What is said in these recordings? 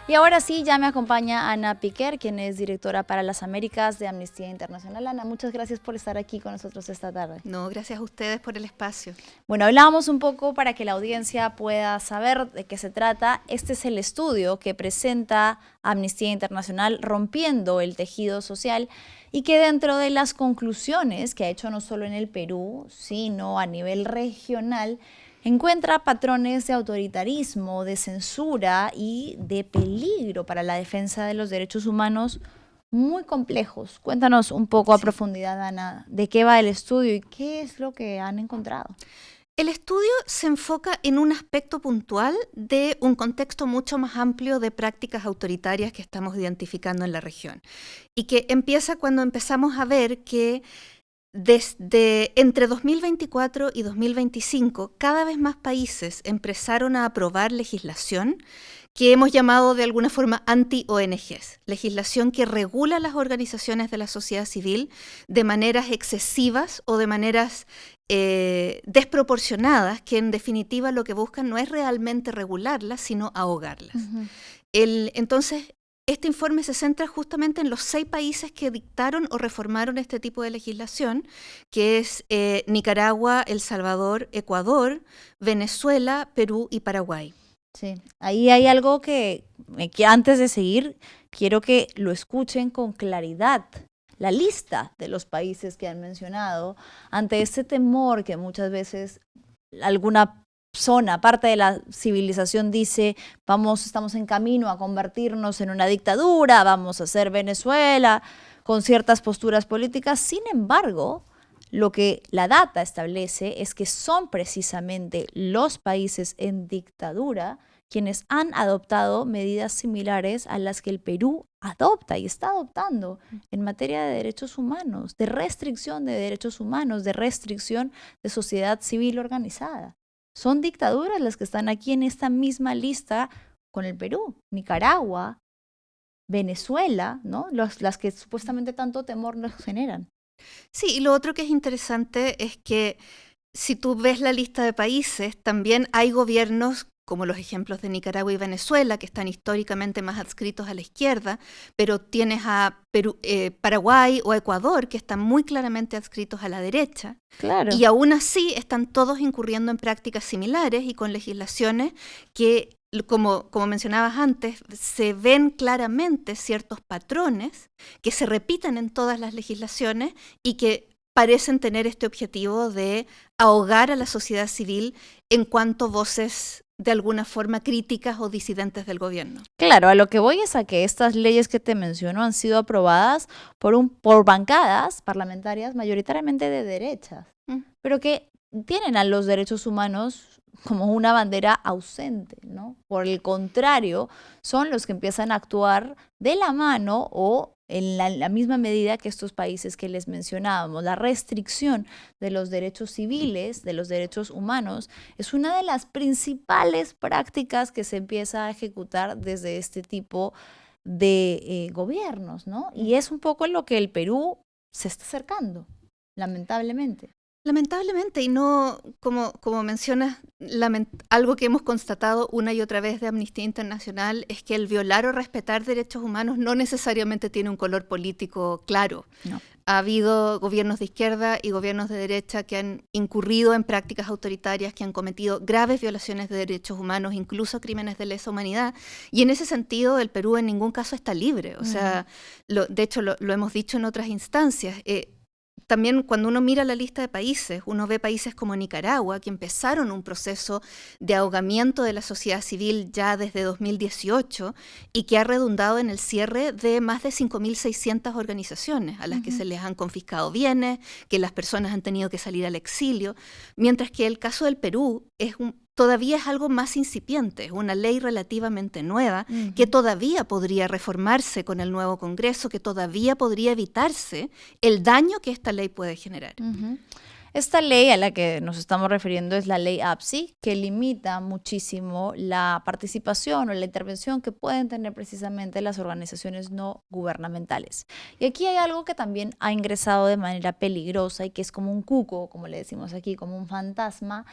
Y ahora sí, ya me acompaña Ana Piquer, quien es directora para las Américas de Amnistía Internacional. Ana, muchas gracias por estar aquí con nosotros esta tarde. No, gracias a ustedes por el espacio. Bueno, hablábamos un poco para que la audiencia pueda saber de qué se trata. Este es el estudio que presenta Amnistía Internacional, Rompiendo el Tejido Social, y que dentro de las conclusiones que ha hecho no solo en el Perú, sino a nivel regional, encuentra patrones de autoritarismo, de censura y de peligro para la defensa de los derechos humanos muy complejos. Cuéntanos un poco a profundidad, Ana, de qué va el estudio y qué es lo que han encontrado. El estudio se enfoca en un aspecto puntual de un contexto mucho más amplio de prácticas autoritarias que estamos identificando en la región y que empieza cuando empezamos a ver que desde entre 2024 y 2025 cada vez más países empezaron a aprobar legislación que hemos llamado de alguna forma anti-ONGs, legislación que regula las organizaciones de la sociedad civil de maneras excesivas o de maneras desproporcionadas, que en definitiva lo que buscan no es realmente regularlas, sino ahogarlas. Entonces, este informe se centra justamente en los 6 países que dictaron o reformaron este tipo de legislación, que es Nicaragua, El Salvador, Ecuador, Venezuela, Perú y Paraguay. Sí, ahí hay algo que antes de seguir, quiero que lo escuchen con claridad. La lista de los países que han mencionado, ante este temor que muchas veces alguna zona, parte de la civilización dice, estamos en camino a convertirnos en una dictadura, vamos a ser Venezuela, con ciertas posturas políticas. Sin embargo, lo que la data establece es que son precisamente los países en dictadura quienes han adoptado medidas similares a las que el Perú adopta y está adoptando en materia de derechos humanos, de restricción de derechos humanos, de restricción de sociedad civil organizada. Son dictaduras las que están aquí en esta misma lista con el Perú, Nicaragua, Venezuela, ¿no? Las que supuestamente tanto temor nos generan. Sí, y lo otro que es interesante es que si tú ves la lista de países, también hay gobiernos como los ejemplos de Nicaragua y Venezuela, que están históricamente más adscritos a la izquierda, pero tienes a Paraguay o Ecuador, que están muy claramente adscritos a la derecha. Claro. Y aún así están todos incurriendo en prácticas similares y con legislaciones que, como mencionabas antes, se ven claramente ciertos patrones que se repiten en todas las legislaciones y que parecen tener este objetivo de ahogar a la sociedad civil en cuanto voces de alguna forma críticas o disidentes del gobierno. Claro, a lo que voy es a que estas leyes que te menciono han sido aprobadas por bancadas parlamentarias mayoritariamente de derechas, pero que tienen a los derechos humanos como una bandera ausente, ¿no? Por el contrario, son los que empiezan a actuar de la mano o en la misma medida que estos países que les mencionábamos. La restricción de los derechos civiles, de los derechos humanos, es una de las principales prácticas que se empieza a ejecutar desde este tipo de gobiernos, ¿no? Y es un poco en lo que el Perú se está acercando, lamentablemente. Lamentablemente, y no, como mencionas, algo que hemos constatado una y otra vez de Amnistía Internacional es que el violar o respetar derechos humanos no necesariamente tiene un color político claro. No. Ha habido gobiernos de izquierda y gobiernos de derecha que han incurrido en prácticas autoritarias, que han cometido graves violaciones de derechos humanos, incluso crímenes de lesa humanidad. Y en ese sentido, el Perú en ningún caso está libre. O sea, de hecho, lo hemos dicho en otras instancias. También cuando uno mira la lista de países, uno ve países como Nicaragua, que empezaron un proceso de ahogamiento de la sociedad civil ya desde 2018 y que ha redundado en el cierre de más de 5.600 organizaciones a las que se les han confiscado bienes, que las personas han tenido que salir al exilio, mientras que el caso del Perú todavía es algo más incipiente, es una ley relativamente nueva que todavía podría reformarse con el nuevo Congreso, que todavía podría evitarse el daño que esta ley puede generar. Esta ley a la que nos estamos refiriendo es la ley APSI, que limita muchísimo la participación o la intervención que pueden tener precisamente las organizaciones no gubernamentales. Y aquí hay algo que también ha ingresado de manera peligrosa y que es como un cuco, como le decimos aquí, como un fantasma,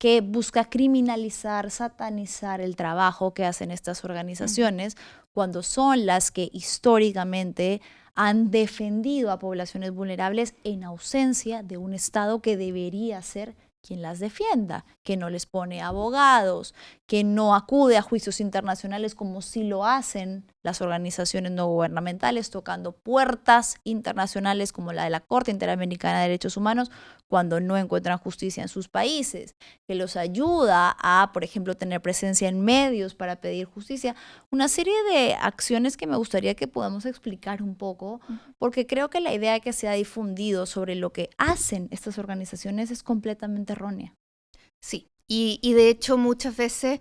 que busca criminalizar, satanizar el trabajo que hacen estas organizaciones cuando son las que históricamente han defendido a poblaciones vulnerables en ausencia de un Estado que debería ser quien las defienda, que no les pone abogados, que no acude a juicios internacionales como sí lo hacen las organizaciones no gubernamentales, tocando puertas internacionales como la de la Corte Interamericana de Derechos Humanos cuando no encuentran justicia en sus países, que los ayuda a, por ejemplo, tener presencia en medios para pedir justicia. Una serie de acciones que me gustaría que podamos explicar un poco, porque creo que la idea que se ha difundido sobre lo que hacen estas organizaciones es completamente errónea. Sí, y de hecho muchas veces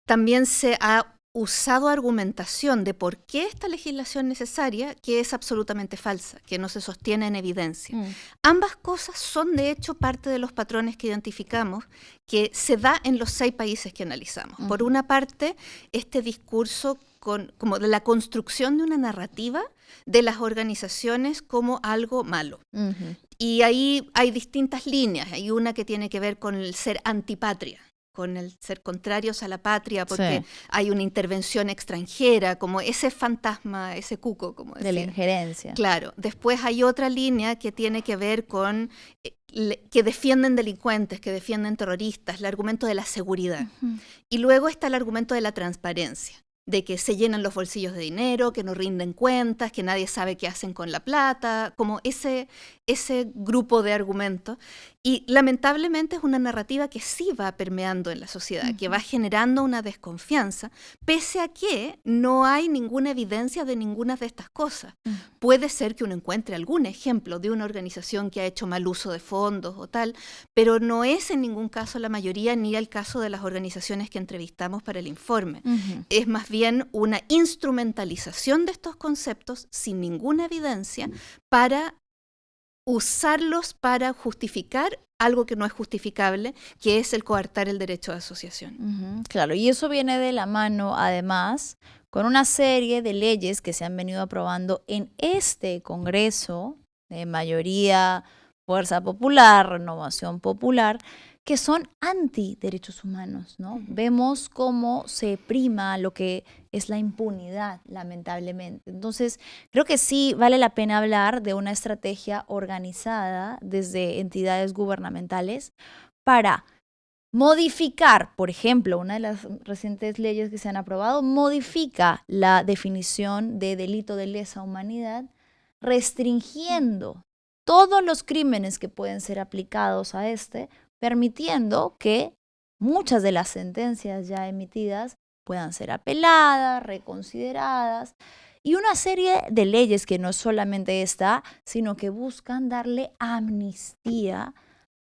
también se ha usado argumentación de por qué esta legislación es necesaria, que es absolutamente falsa, que no se sostiene en evidencia. Ambas cosas son de hecho parte de los patrones que identificamos, que se da en los 6 países que analizamos. Por una parte, este discurso como de la construcción de una narrativa de las organizaciones como algo malo. Y ahí hay distintas líneas. Hay una que tiene que ver con el ser antipatria, con el ser contrarios a la patria, porque hay una intervención extranjera, como ese fantasma, ese cuco, como decía. De la injerencia. Claro. Después hay otra línea que tiene que ver con que defienden delincuentes, que defienden terroristas, el argumento de la seguridad. Y luego está el argumento de la transparencia, de que se llenan los bolsillos de dinero, que no rinden cuentas, que nadie sabe qué hacen con la plata, como ese grupo de argumentos. Y lamentablemente es una narrativa que sí va permeando en la sociedad, que va generando una desconfianza, pese a que no hay ninguna evidencia de ninguna de estas cosas. Puede ser que uno encuentre algún ejemplo de una organización que ha hecho mal uso de fondos o tal, pero no es en ningún caso la mayoría, ni el caso de las organizaciones que entrevistamos para el informe. Es más bien una instrumentalización de estos conceptos sin ninguna evidencia para usarlos para justificar algo que no es justificable, que es el coartar el derecho de asociación. Claro, y eso viene de la mano, además, con una serie de leyes que se han venido aprobando en este Congreso, de mayoría Fuerza Popular, Renovación Popular, que son anti-derechos humanos, ¿no? Vemos cómo se prima lo que es la impunidad, lamentablemente. Entonces, creo que sí vale la pena hablar de una estrategia organizada desde entidades gubernamentales para modificar, por ejemplo, una de las recientes leyes que se han aprobado, modifica la definición de delito de lesa humanidad, restringiendo todos los crímenes que pueden ser aplicados a permitiendo que muchas de las sentencias ya emitidas puedan ser apeladas, reconsideradas, y una serie de leyes que no solamente esta, sino que buscan darle amnistía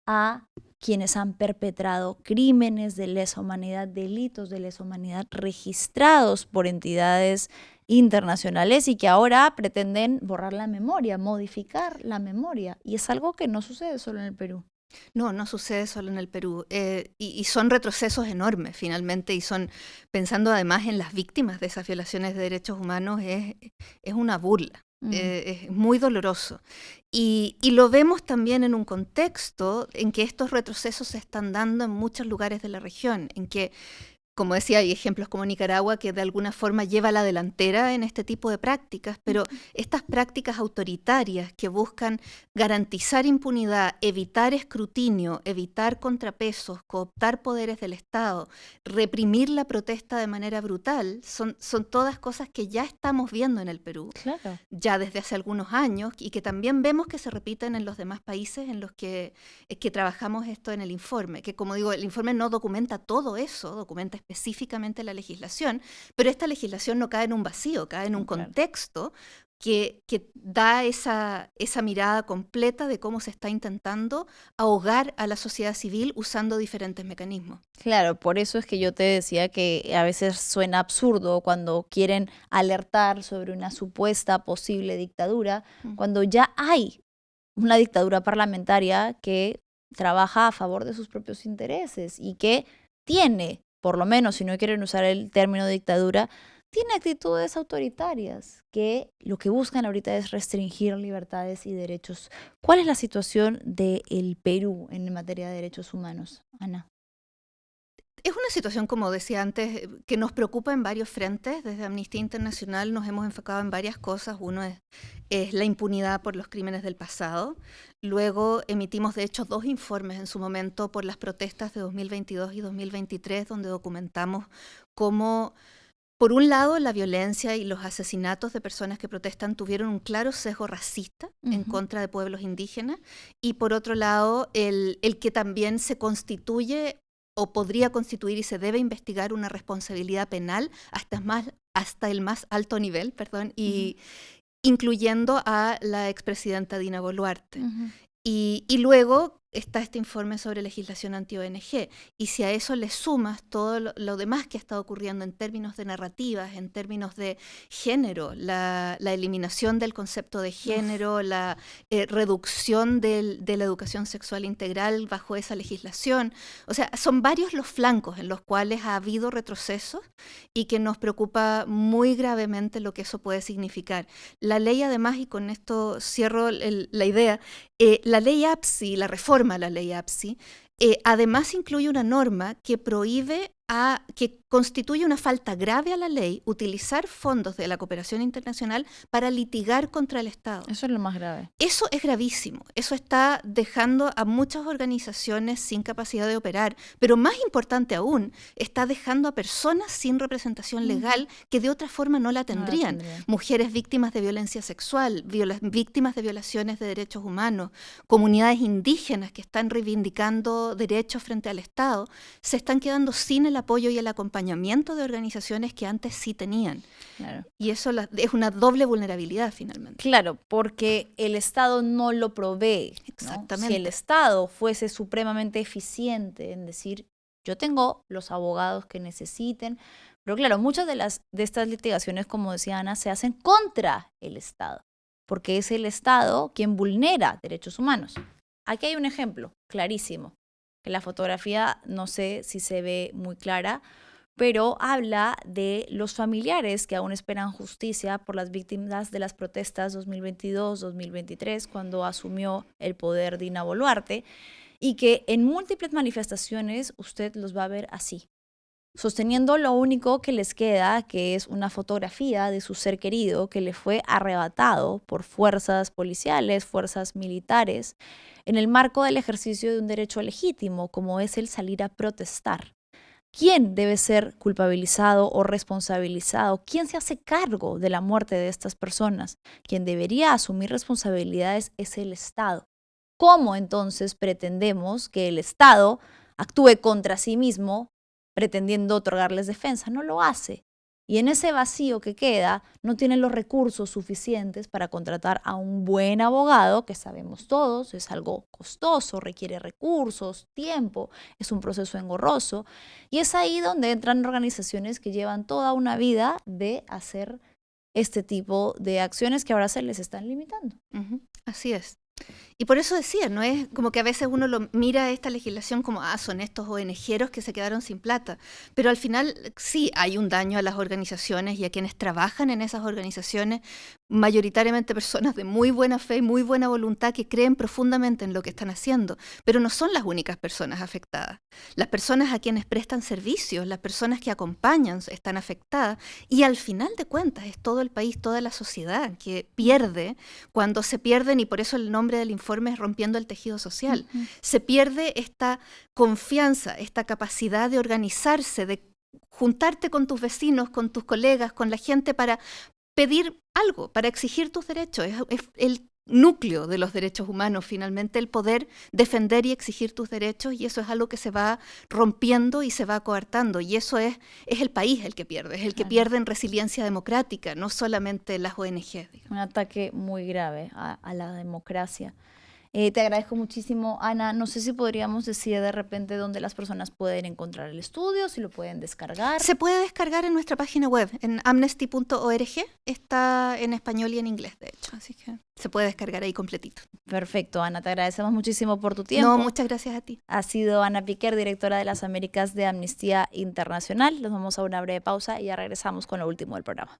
a quienes han perpetrado crímenes de lesa humanidad, delitos de lesa humanidad registrados por entidades internacionales y que ahora pretenden borrar la memoria, modificar la memoria. Y es algo que no sucede solo en el Perú. No, no sucede solo en el Perú. Y son retrocesos enormes, finalmente, y son, pensando además en las víctimas de esas violaciones de derechos humanos, es una burla. Es muy doloroso. Y lo vemos también en un contexto en que estos retrocesos se están dando en muchos lugares de la región, en que, como decía, hay ejemplos como Nicaragua que de alguna forma lleva la delantera en este tipo de prácticas, pero estas prácticas autoritarias que buscan garantizar impunidad, evitar escrutinio, evitar contrapesos, cooptar poderes del Estado, reprimir la protesta de manera brutal, son todas cosas que ya estamos viendo en el Perú, Claro. ya desde hace algunos años, y que también vemos que se repiten en los demás países en los que trabajamos esto en el informe, que como digo, el informe no documenta todo eso, documenta específicamente la legislación, pero esta legislación no cae en un vacío, cae en un contexto que da esa mirada completa de cómo se está intentando ahogar a la sociedad civil usando diferentes mecanismos. Claro, por eso es que yo te decía que a veces suena absurdo cuando quieren alertar sobre una supuesta posible dictadura, cuando ya hay una dictadura parlamentaria que trabaja a favor de sus propios intereses y que tiene, por lo menos si no quieren usar el término dictadura, tiene actitudes autoritarias que lo que buscan ahorita es restringir libertades y derechos. ¿Cuál es la situación del Perú en materia de derechos humanos, Ana? Es una situación, como decía antes, que nos preocupa en varios frentes. Desde Amnistía Internacional nos hemos enfocado en varias cosas. Uno es la impunidad por los crímenes del pasado. Luego emitimos, de hecho, 2 informes en su momento por las protestas de 2022 y 2023, donde documentamos cómo, por un lado, la violencia y los asesinatos de personas que protestan tuvieron un claro sesgo racista en contra de pueblos indígenas, y por otro lado, el que también se constituye o podría constituir y se debe investigar una responsabilidad penal hasta el más alto nivel, y incluyendo a la expresidenta Dina Boluarte. Y luego está este informe sobre legislación anti-ONG. Y si a eso le sumas todo lo demás que ha estado ocurriendo en términos de narrativas, en términos de género, la eliminación del concepto de género, la reducción de la educación sexual integral bajo esa legislación. O sea, son varios los flancos en los cuales ha habido retrocesos y que nos preocupa muy gravemente lo que eso puede significar. La ley, además, y con esto cierro la idea, la ley APSI, la reforma a la ley APSI, además incluye una norma que prohíbe que constituye una falta grave a la ley utilizar fondos de la cooperación internacional para litigar contra el Estado. Eso es lo más grave. Eso es gravísimo. Eso está dejando a muchas organizaciones sin capacidad de operar, pero más importante aún, está dejando a personas sin representación legal que de otra forma no la tendrían. Mujeres víctimas de violencia sexual, víctimas de violaciones de derechos humanos, comunidades indígenas que están reivindicando derechos frente al Estado, se están quedando sin el apoyo y el acompañamiento de organizaciones que antes sí tenían. Claro. Y eso es una doble vulnerabilidad finalmente. Claro, porque el Estado no lo provee, ¿no? Exactamente. Si el Estado fuese supremamente eficiente en decir, yo tengo los abogados que necesiten, pero claro, muchas de estas litigaciones, como decía Ana, se hacen contra el Estado, porque es el Estado quien vulnera derechos humanos. Aquí hay un ejemplo clarísimo, que la fotografía no sé si se ve muy clara, pero habla de los familiares que aún esperan justicia por las víctimas de las protestas 2022-2023, cuando asumió el poder Dina Boluarte, y que en múltiples manifestaciones usted los va a ver así, sosteniendo lo único que les queda, que es una fotografía de su ser querido que le fue arrebatado por fuerzas policiales, fuerzas militares, en el marco del ejercicio de un derecho legítimo, como es el salir a protestar. ¿Quién debe ser culpabilizado o responsabilizado? ¿Quién se hace cargo de la muerte de estas personas? Quien debería asumir responsabilidades es el Estado. ¿Cómo entonces pretendemos que el Estado actúe contra sí mismo pretendiendo otorgarles defensa? No lo hace. Y en ese vacío que queda, no tiene los recursos suficientes para contratar a un buen abogado, que sabemos todos, es algo costoso, requiere recursos, tiempo, es un proceso engorroso. Y es ahí donde entran organizaciones que llevan toda una vida de hacer este tipo de acciones que ahora se les están limitando. Así es. Y por eso decía, no es como que a veces uno lo mira a esta legislación como, son estos ONGeros que se quedaron sin plata. Pero al final sí hay un daño a las organizaciones y a quienes trabajan en esas organizaciones, mayoritariamente personas de muy buena fe y muy buena voluntad que creen profundamente en lo que están haciendo. Pero no son las únicas personas afectadas. Las personas a quienes prestan servicios, las personas que acompañan están afectadas. Y al final de cuentas es todo el país, toda la sociedad que pierde cuando se pierden, y por eso el nombre del informe es Rompiendo el Tejido Social. Se pierde esta confianza, esta capacidad de organizarse, de juntarte con tus vecinos, con tus colegas, con la gente para pedir algo, para exigir tus derechos. Es el núcleo de los derechos humanos, finalmente, el poder defender y exigir tus derechos, y eso es algo que se va rompiendo y se va coartando, y eso es el país el que pierde, es el que pierde en resiliencia democrática, no solamente las ONG. Un ataque muy grave a la democracia. Te agradezco muchísimo, Ana. No sé si podríamos decir de repente dónde las personas pueden encontrar el estudio, si lo pueden descargar. Se puede descargar en nuestra página web, en amnesty.org. Está en español y en inglés, de hecho, así que se puede descargar ahí completito. Perfecto, Ana. Te agradecemos muchísimo por tu tiempo. No, muchas gracias a ti. Ha sido Ana Piquer, directora de las Américas de Amnistía Internacional. Nos vamos a una breve pausa y ya regresamos con lo último del programa.